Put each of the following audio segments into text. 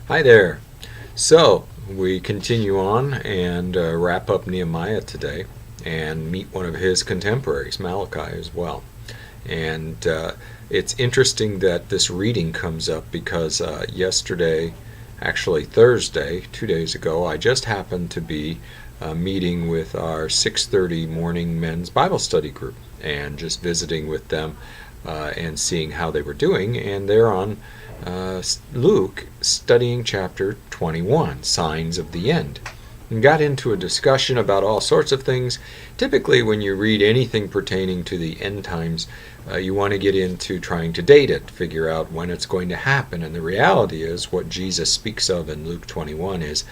Hi there. So, we continue on and wrap up Nehemiah today and meet one of his contemporaries, Malachi, as well. And it's interesting that this reading comes up because yesterday, actually Thursday, 2 days ago, I just happened to be meeting with our 6:30 morning men's Bible study group and just visiting with them and seeing how they were doing. And they're on Luke, studying chapter 21, Signs of the End, and got into a discussion about all sorts of things. Typically, when you read anything pertaining to the end times, you want to get into trying to date it, figure out when it's going to happen. And the reality is, what Jesus speaks of in Luke 21 is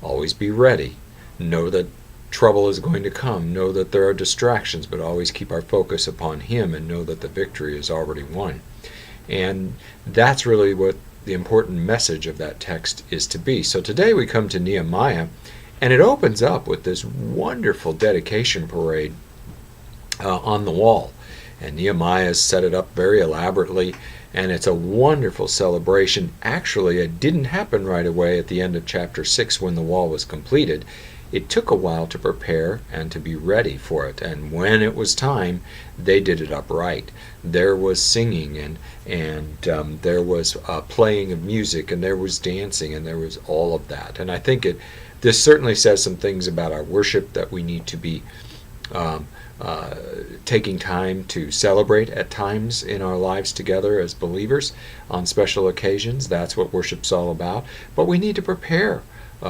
always be ready. Know that trouble is going to come. Know that there are distractions, but always keep our focus upon Him and know that the victory is already won. And that's really what the important message of that text is to be. So today we come to Nehemiah, and it opens up with this wonderful dedication parade on the wall. And Nehemiah has set it up very elaborately, and it's a wonderful celebration. Actually, it didn't happen right away at the end of chapter 6 when the wall was completed. It took a while to prepare and to be ready for it, and when it was time, they did it upright. There was singing, and there was playing of music, and there was dancing, and there was all of that. And I think this certainly says some things about our worship that we need to be taking time to celebrate at times in our lives together as believers on special occasions. That's what worship's all about. But we need to prepare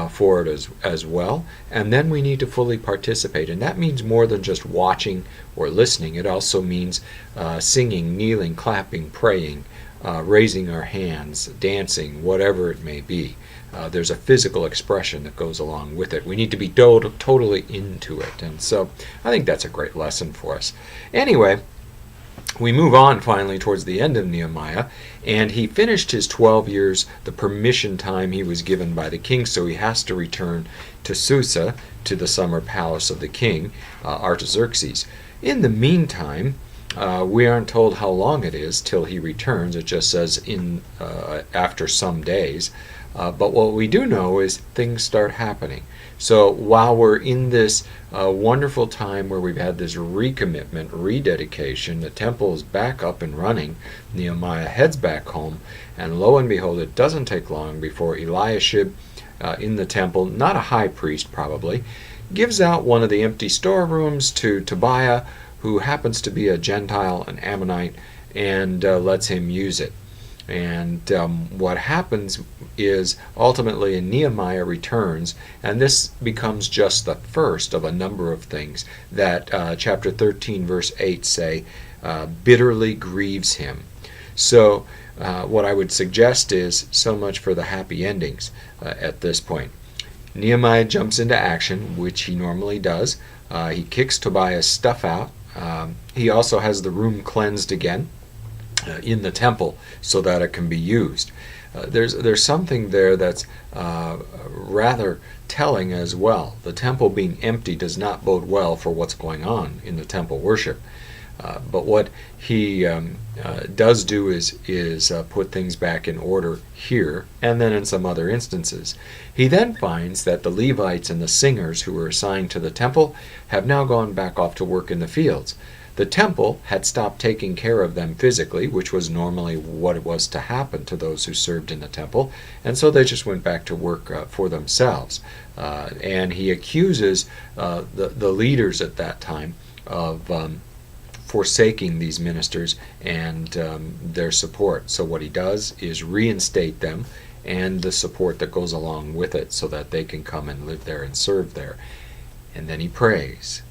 for it as well, and then we need to fully participate, and that means more than just watching or listening. It also means singing, kneeling, clapping, praying, raising our hands, dancing, whatever it may be. There's a physical expression that goes along with it. We need to be totally into it, and so I think that's a great lesson for us. Anyway, we move on finally towards the end of Nehemiah, and he finished his 12 years, the permission time he was given by the king, so he has to return to Susa, to the summer palace of the king, Artaxerxes. In the meantime, we aren't told how long it is till he returns. It just says after some days. But what we do know is things start happening. So while we're in this wonderful time where we've had this recommitment, rededication, the temple is back up and running, Nehemiah heads back home, and lo and behold, it doesn't take long before Eliashib in the temple, not a high priest probably, gives out one of the empty storerooms to Tobiah, who happens to be a Gentile, an Ammonite, and lets him use it. And what happens is ultimately Nehemiah returns, and this becomes just the first of a number of things that chapter 13 verse 8 say bitterly grieves him. So what I would suggest is so much for the happy endings at this point. Nehemiah jumps into action, which he normally does. He kicks Tobiah's stuff out. He also has the room cleansed again in the temple so that it can be used. There's something there that's rather telling as well. The temple being empty does not bode well for what's going on in the temple worship. But what he does do is put things back in order here and then in some other instances. He then finds that the Levites and the singers who were assigned to the temple have now gone back off to work in the fields. The temple had stopped taking care of them physically, which was normally what was to happen to those who served in the temple, and so they just went back to work for themselves. And he accuses the leaders at that time of forsaking these ministers and their support. So what he does is reinstate them and the support that goes along with it so that they can come and live there and serve there. And then he prays.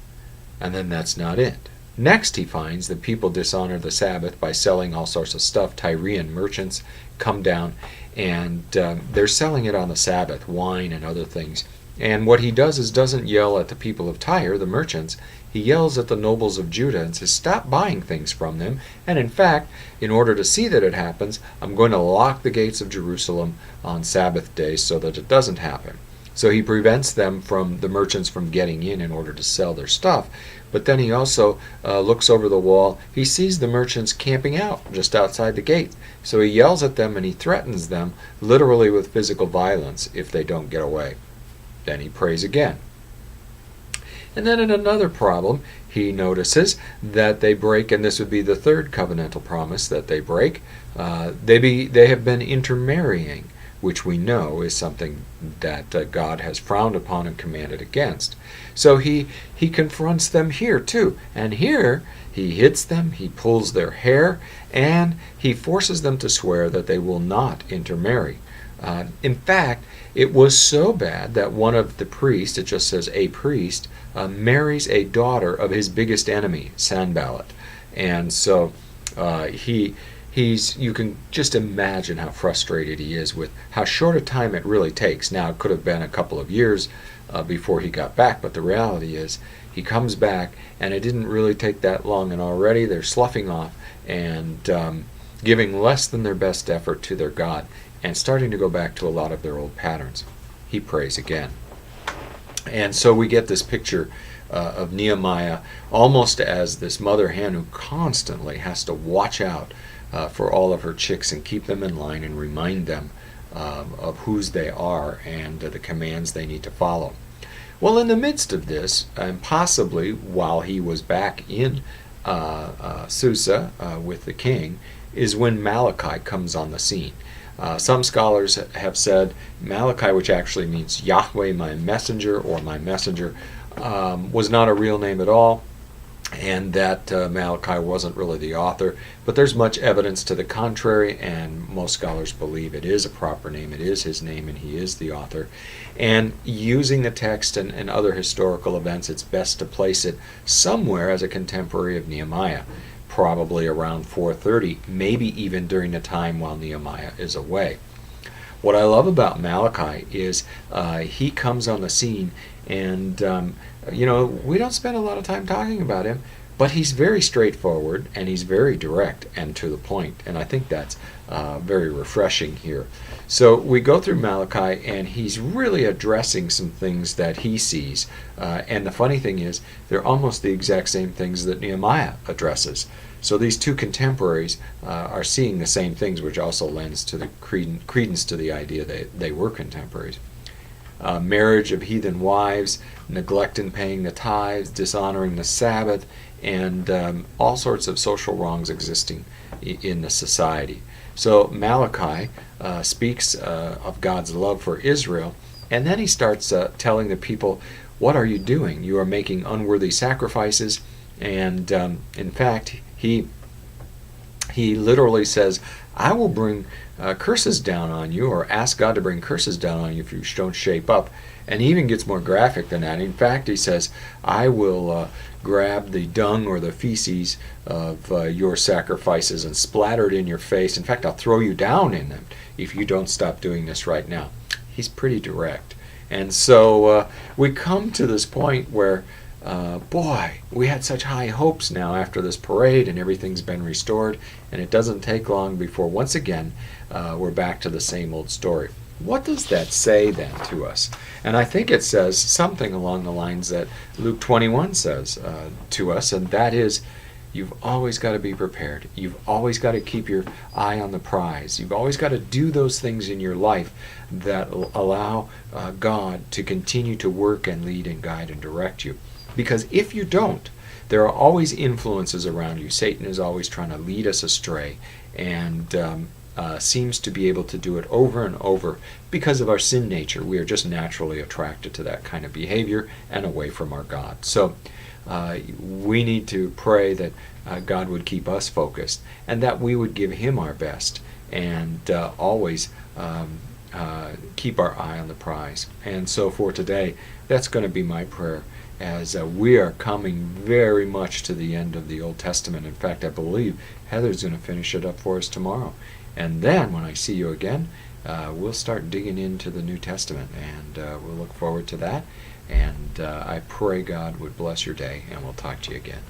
And then that's not it. Next, he finds that people dishonor the Sabbath by selling all sorts of stuff. Tyrian merchants come down, and they're selling it on the Sabbath, wine and other things. And what he does is doesn't yell at the people of Tyre, the merchants. He yells at the nobles of Judah and says, stop buying things from them. And in fact, in order to see that it happens, I'm going to lock the gates of Jerusalem on Sabbath days so that it doesn't happen. So he prevents them from the merchants from getting in order to sell their stuff. But then he also looks over the wall. He sees the merchants camping out just outside the gate. So he yells at them and he threatens them literally with physical violence if they don't get away. Then he prays again. And then in another problem, he notices that they break, and this would be the third covenantal promise that they break. They have been intermarrying, which we know is something that God has frowned upon and commanded against. So he confronts them here too. And here he hits them, he pulls their hair, and he forces them to swear that they will not intermarry. In fact, it was so bad that one of the priests, it just says a priest, marries a daughter of his biggest enemy, Sanballat. And so you can just imagine how frustrated he is with how short a time it really takes. Now, it could have been a couple of years before he got back, but the reality is he comes back, and it didn't really take that long, and already they're sloughing off and giving less than their best effort to their God and starting to go back to a lot of their old patterns. He prays again. And so we get this picture of Nehemiah almost as this mother hen who constantly has to watch out for all of her chicks and keep them in line and remind them of whose they are and the commands they need to follow. Well, in the midst of this, and possibly while he was back in Susa with the king, is when Malachi comes on the scene. Some scholars have said Malachi, which actually means Yahweh my messenger or my messenger, was not a real name at all, and that Malachi wasn't really the author. But there's much evidence to the contrary, and most scholars believe it is a proper name, it is his name, and he is the author. And using the text and other historical events, it's best to place it somewhere as a contemporary of Nehemiah, probably around 430, maybe even during the time while Nehemiah is away. What I love about Malachi is he comes on the scene, and we don't spend a lot of time talking about him, but he's very straightforward and he's very direct and to the point, and I think that's very refreshing here. So we go through Malachi, and he's really addressing some things that he sees, and the funny thing is they're almost the exact same things that Nehemiah addresses. So these two contemporaries are seeing the same things, which also lends to the credence to the idea that they were contemporaries. Marriage of heathen wives, neglect in paying the tithes, dishonoring the Sabbath, and all sorts of social wrongs existing in the society. So Malachi speaks of God's love for Israel, and then he starts telling the people, what are you doing? You are making unworthy sacrifices, and in fact, he literally says, I will bring curses down on you, or ask God to bring curses down on you if you don't shape up. And he even gets more graphic than that. In fact, he says, I will grab the dung or the feces of your sacrifices and splatter it in your face. In fact, I'll throw you down in them if you don't stop doing this right now. He's pretty direct. And so we come to this point where we had such high hopes now after this parade, and everything's been restored, and it doesn't take long before once again we're back to the same old story. What does that say then to us? And I think it says something along the lines that Luke 21 says to us, and that is, you've always got to be prepared. You've always got to keep your eye on the prize. You've always got to do those things in your life that allow God to continue to work and lead and guide and direct you. Because if you don't, there are always influences around you. Satan is always trying to lead us astray, and seems to be able to do it over and over because of our sin nature. We are just naturally attracted to that kind of behavior and away from our God. So we need to pray that God would keep us focused, and that we would give him our best, and always keep our eye on the prize. And so for today, that's going to be my prayer, as we are coming very much to the end of the Old Testament. In fact, I believe Heather's going to finish it up for us tomorrow. And then when I see you again, we'll start digging into the New Testament, and we'll look forward to that. And I pray God would bless your day, and we'll talk to you again.